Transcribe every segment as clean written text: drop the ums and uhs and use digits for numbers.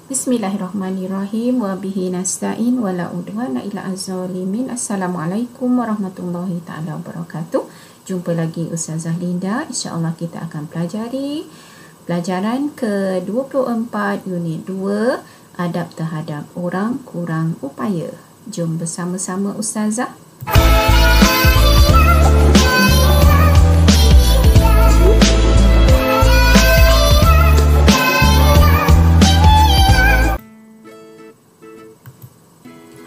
Bismillahirrahmanirrahim wa bihi nasta'in wa la udwana illa az-zalimin. Assalamualaikum warahmatullahi taala wabarakatuh. Jumpa lagi Ustazah Linda. Insya-Allah kita akan pelajari pelajaran ke-24 unit 2 adab terhadap orang kurang upaya. Jom bersama-sama Ustazah.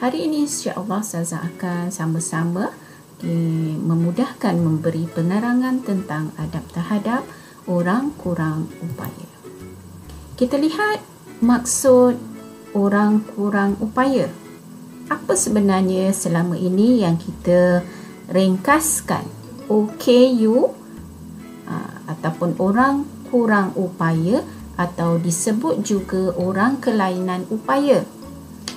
Hari ini insya-Allah Ustazah akan sama-sama memudahkan memberi penerangan tentang adab terhadap orang kurang upaya. Kita lihat maksud orang kurang upaya. Apa sebenarnya selama ini yang kita ringkaskan OKU ataupun orang kurang upaya atau disebut juga orang kelainan upaya.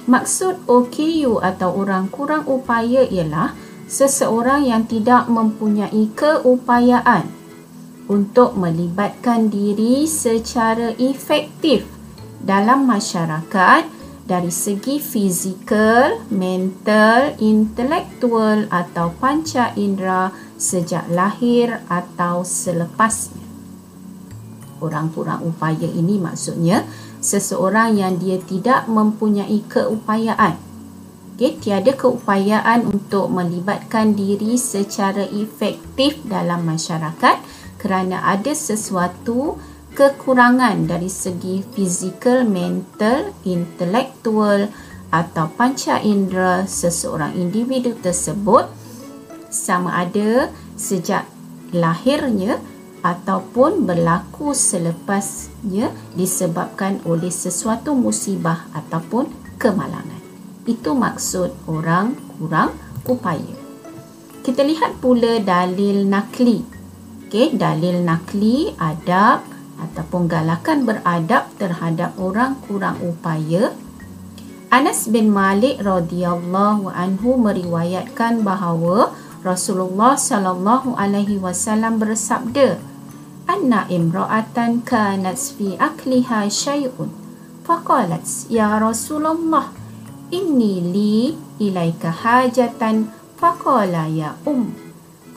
Maksud OKU atau orang kurang upaya ialah seseorang yang tidak mempunyai keupayaan untuk melibatkan diri secara efektif dalam masyarakat dari segi fizikal, mental, intelektual atau panca indera sejak lahir atau selepasnya. Orang kurang upaya ini maksudnya seseorang yang dia tidak mempunyai keupayaan. Tiada keupayaan untuk melibatkan diri secara efektif dalam masyarakat kerana ada sesuatu kekurangan dari segi fizikal, mental, intelektual atau panca indera seseorang individu tersebut, sama ada sejak lahirnya ataupun berlaku selepasnya disebabkan oleh sesuatu musibah ataupun kemalangan. Itu maksud orang kurang upaya. Kita lihat pula dalil nakli. Dalil nakli adab ataupun galakan beradab terhadap orang kurang upaya. Anas bin Malik radhiyallahu anhu meriwayatkan bahawa Rasulullah sallallahu alaihi wasallam bersabda, anna imra'atan kanat fi akliha syai'un faqalat ya Rasulullah inni li ilaika hajatan faqala ya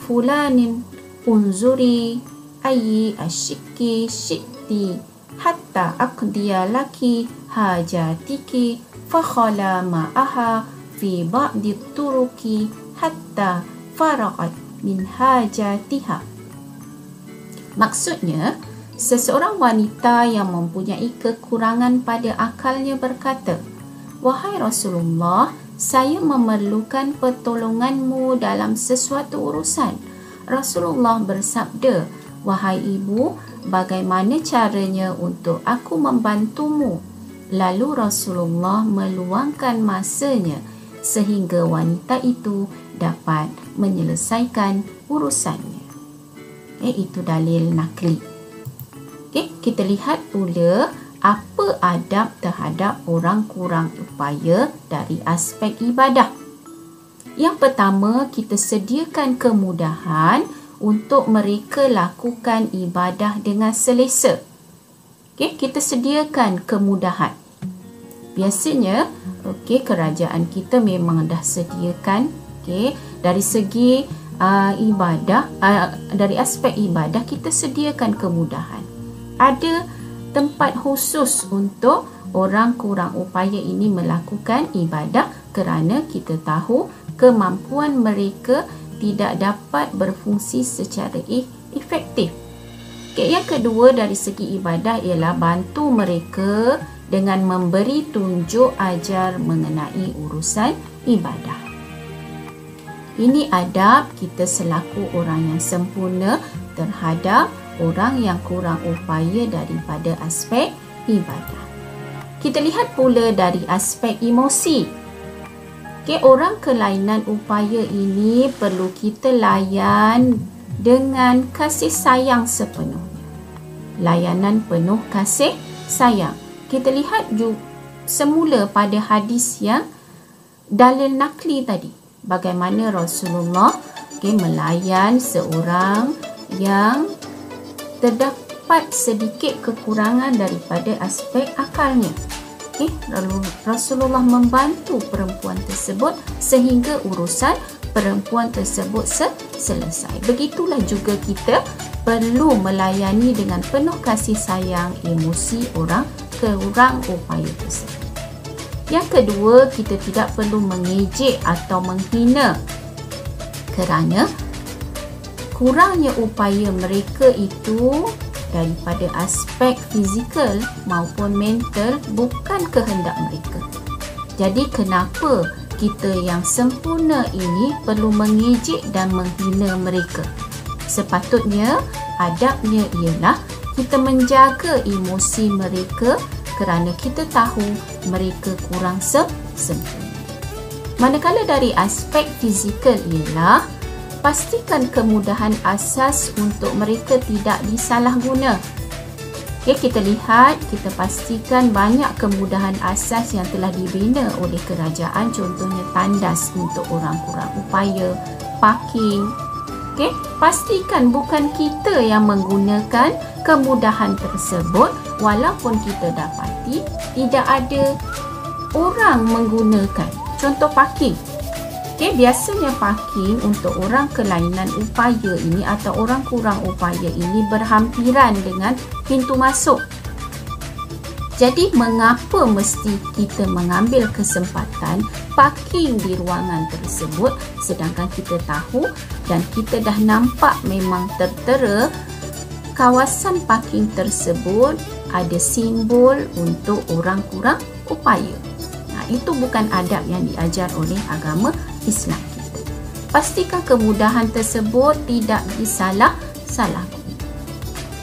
fulanin unzuri ayyi asyikki syi'ti hatta aqdiya laki hajatiki fakhala ma'aha fi ba'di turuki hatta faraqat min hajatiha. Maksudnya, seseorang wanita yang mempunyai kekurangan pada akalnya berkata, wahai Rasulullah, saya memerlukan pertolonganmu dalam sesuatu urusan. Rasulullah bersabda, wahai ibu, bagaimana caranya untuk aku membantumu? Lalu Rasulullah meluangkan masanya sehingga wanita itu dapat menyelesaikan urusannya. Itu dalil nakli. Kita lihat pula apa adab terhadap orang kurang upaya dari aspek ibadah. Yang pertama, kita sediakan kemudahan untuk mereka lakukan ibadah dengan selesa. Kita sediakan kemudahan. Biasanya, kerajaan kita memang dah sediakan dari segi ibadah, dari aspek ibadah kita sediakan kemudahan. Ada tempat khusus untuk orang kurang upaya ini melakukan ibadah kerana kita tahu kemampuan mereka tidak dapat berfungsi secara efektif. Yang kedua dari segi ibadah ialah bantu mereka dengan memberi tunjuk ajar mengenai urusan ibadah. Ini adab kita selaku orang yang sempurna terhadap orang yang kurang upaya daripada aspek ibadah. Kita lihat pula dari aspek emosi. Orang kelainan upaya ini perlu kita layan dengan kasih sayang sepenuhnya. Layanan penuh kasih sayang. Kita lihat semula pada hadis yang dalil nakli tadi. Bagaimana Rasulullah melayan seorang yang terdapat sedikit kekurangan daripada aspek akalnya. Lalu Rasulullah membantu perempuan tersebut sehingga urusan perempuan tersebut selesai. Begitulah juga kita perlu melayani dengan penuh kasih sayang emosi orang kurang upaya tersebut. Yang kedua, kita tidak perlu mengejek atau menghina kerana kurangnya upaya mereka itu daripada aspek fizikal maupun mental bukan kehendak mereka. Jadi kenapa kita yang sempurna ini perlu mengejek dan menghina mereka? Sepatutnya adabnya ialah kita menjaga emosi mereka kerana kita tahu mereka kurang sempurna. Manakala dari aspek fizikal ialah pastikan kemudahan asas untuk mereka tidak disalahguna. Kita lihat, kita pastikan banyak kemudahan asas yang telah dibina oleh kerajaan, contohnya tandas untuk orang kurang upaya, parking. Pastikan bukan kita yang menggunakan kemudahan tersebut, walaupun kita dapati tidak ada orang menggunakan. Contoh parking. Biasanya parking untuk orang kelainan upaya ini atau orang kurang upaya ini berhampiran dengan pintu masuk. Jadi mengapa mesti kita mengambil kesempatan parking di ruangan tersebut sedangkan kita tahu dan kita dah nampak memang tertera kawasan parking tersebut ada simbol untuk orang kurang upaya. Itu bukan adab yang diajar oleh agama Islam kita. Pastikan kemudahan tersebut tidak disalahgunakan.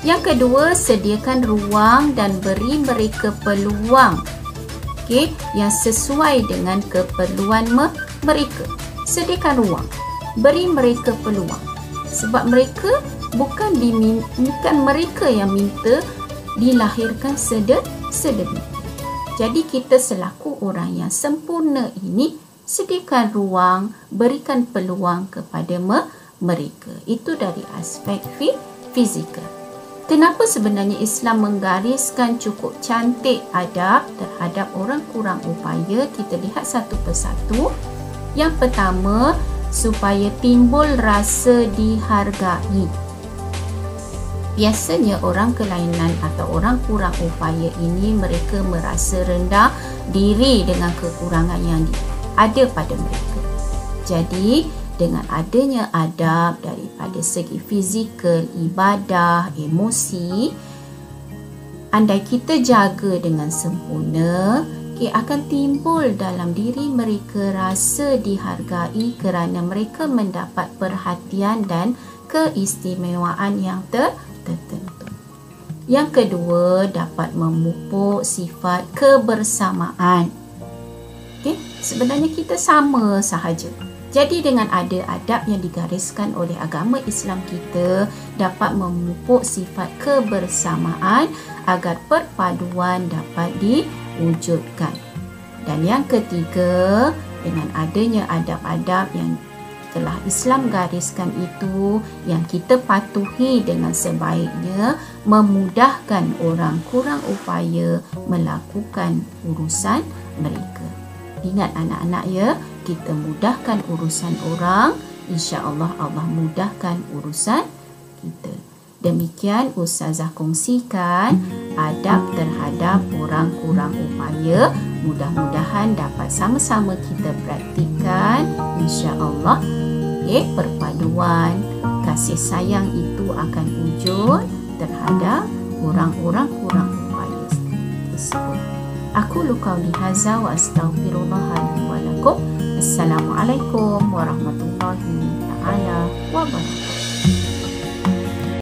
Yang kedua, sediakan ruang dan beri mereka peluang yang sesuai dengan keperluan mereka. Sediakan ruang, beri mereka peluang. Sebab mereka bukan mereka yang minta dilahirkan sedemikian. Jadi kita selaku orang yang sempurna ini sediakan ruang, berikan peluang kepada mereka. Itu dari aspek fizikal. Kenapa sebenarnya Islam menggariskan cukup cantik adab terhadap orang kurang upaya? Kita lihat satu persatu. Yang pertama, supaya timbul rasa dihargai. Biasanya orang kelainan atau orang kurang upaya ini mereka merasa rendah diri dengan kekurangan yang ada pada mereka. Jadi dengan adanya adab daripada segi fizikal, ibadah, emosi, andai kita jaga dengan sempurna, akan timbul dalam diri mereka rasa dihargai kerana mereka mendapat perhatian dan keistimewaan yang tertentu. Yang kedua, dapat memupuk sifat kebersamaan. Sebenarnya kita sama sahaja. Jadi dengan ada adab yang digariskan oleh agama Islam kita dapat memupuk sifat kebersamaan agar perpaduan dapat diwujudkan. Dan yang ketiga, dengan adanya adab-adab yang telah Islam gariskan itu yang kita patuhi dengan sebaiknya memudahkan orang kurang upaya melakukan urusan mereka. Ingat anak-anak ya, kita mudahkan urusan orang, insya-Allah Allah mudahkan urusan kita. Demikian Ustazah kongsikan adab terhadap orang kurang upaya. Mudah-mudahan dapat sama-sama kita praktikkan, insya-Allah. Perpaduan kasih sayang itu akan wujud terhadap orang-orang kurang upaya tersebut. Aku qauli hadza wa astaghfirullah li wa lakum. Assalamualaikum warahmatullahi taala wabarakatuh.